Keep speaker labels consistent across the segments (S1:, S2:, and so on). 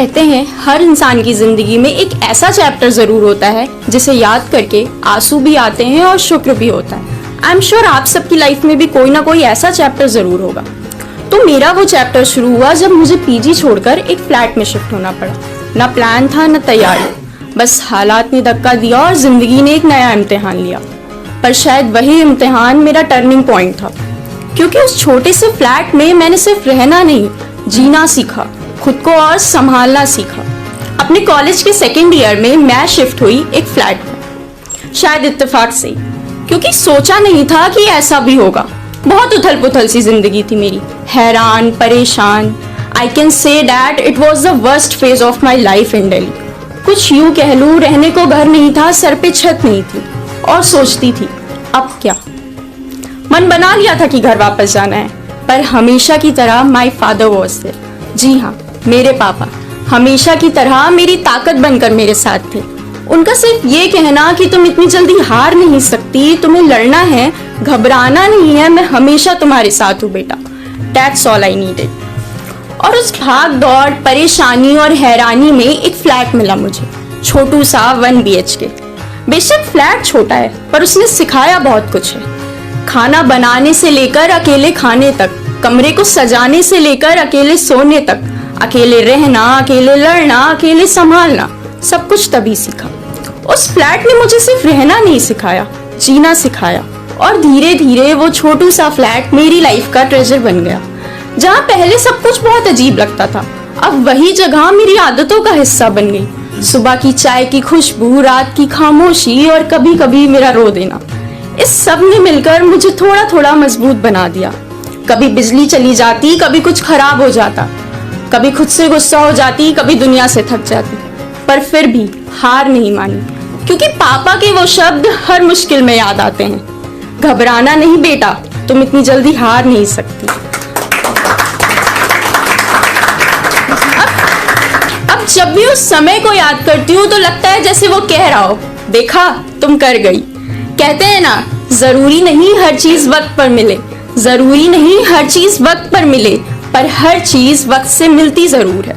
S1: कहते हैं हर इंसान की जिंदगी में एक ऐसा चैप्टर जरूर होता है जिसे याद करके आंसू भी आते हैं और शुक्र भी होता है। आई एम श्योर आप सबकी लाइफ में भी कोई ना कोई ऐसा चैप्टर जरूर होगा। तो मेरा वो चैप्टर शुरू हुआ जब मुझे पीजी छोड़कर एक फ्लैट में शिफ्ट होना पड़ा। ना प्लान था ना तैयारी, बस हालात ने धक्का दिया और जिंदगी ने एक नया इम्तिहान लिया। पर शायद वही इम्तिहान मेरा टर्निंग पॉइंट था, क्योंकि उस छोटे से फ्लैट में मैंने सिर्फ रहना नहीं, जीना सीखा, खुद को और संभालना सीखा। अपने कॉलेज के सेकेंड ईयर में मैं शिफ्ट हुई एक फ्लैट में, शायद इत्तेफाक से, क्योंकि सोचा नहीं था कि ऐसा भी होगा। बहुत उथल पुथल सी जिंदगी थी मेरी, हैरान परेशान। I can say that it was the worst phase of my life in Delhi. कुछ यूं कह लूं, रहने को घर नहीं था, सर पे छत नहीं थी, और सोचती थी अब क्या। मन बना लिया था कि घर वापस जाना है, पर हमेशा की तरह माई फादर वॉज देयर। जी हाँ, मेरे पापा हमेशा की तरह मेरी ताकत बनकर मेरे साथ थे। उनका सिर्फ ये कहना कि तुम इतनी जल्दी हार नहीं सकती, तुम्हें लड़ना है, घबराना नहीं है, मैं हमेशा तुम्हारे साथ हूँ बेटा। That's all I needed। और उस भाग दौड़, परेशानी और हैरानी में एक फ्लैट मिला मुझे, छोटू सा 1 BHK। बेशक फ्लैट छोटा है, पर उसने सिखाया बहुत कुछ है। खाना बनाने से लेकर अकेले खाने तक, कमरे को सजाने से लेकर अकेले सोने तक, अकेले रहना, अकेले लड़ना, अकेले संभालना, सब कुछ तभी सीखा। उस फ्लैट ने मुझे सिर्फ रहना नहीं सिखाया, जीना सिखाया। और धीरे धीरे वो छोटू सा फ्लैट मेरी लाइफ का ट्रेजर बन गया। जहाँ पहले सब कुछ बहुत अजीब लगता था, अब वही जगह मेरी आदतों का हिस्सा बन गई। सुबह की चाय की खुशबू, रात की खामोशी और कभी कभी मेरा रो देना, इस सब ने मिलकर मुझे थोड़ा थोड़ा मजबूत बना दिया। कभी बिजली चली जाती, कभी कुछ खराब हो जाता, कभी खुद से गुस्सा हो जाती, कभी दुनिया से थक जाती, पर फिर भी हार नहीं मानी, क्योंकि पापा के वो शब्द हर मुश्किल में याद आते हैं, घबराना नहीं बेटा, तुम इतनी जल्दी हार नहीं सकती। अब जब भी उस समय को याद करती हूँ तो लगता है जैसे वो कह रहा हो, देखा तुम कर गई। कहते हैं ना, जरूरी नहीं हर चीज वक्त पर मिले, जरूरी नहीं हर चीज वक्त पर मिले, पर हर चीज वक्त से मिलती जरूर है।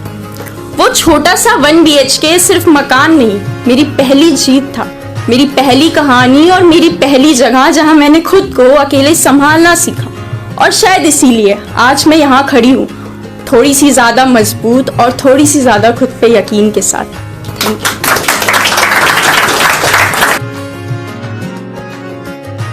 S1: वो छोटा सा 1 BHK सिर्फ मकान नहीं, मेरी पहली जीत था, मेरी पहली कहानी और मेरी पहली जगह जहां मैंने खुद को अकेले संभालना सीखा। और शायद इसीलिए आज मैं यहाँ खड़ी हूँ, थोड़ी सी ज्यादा मजबूत और थोड़ी सी ज्यादा खुद पे यकीन के साथ। Thank you.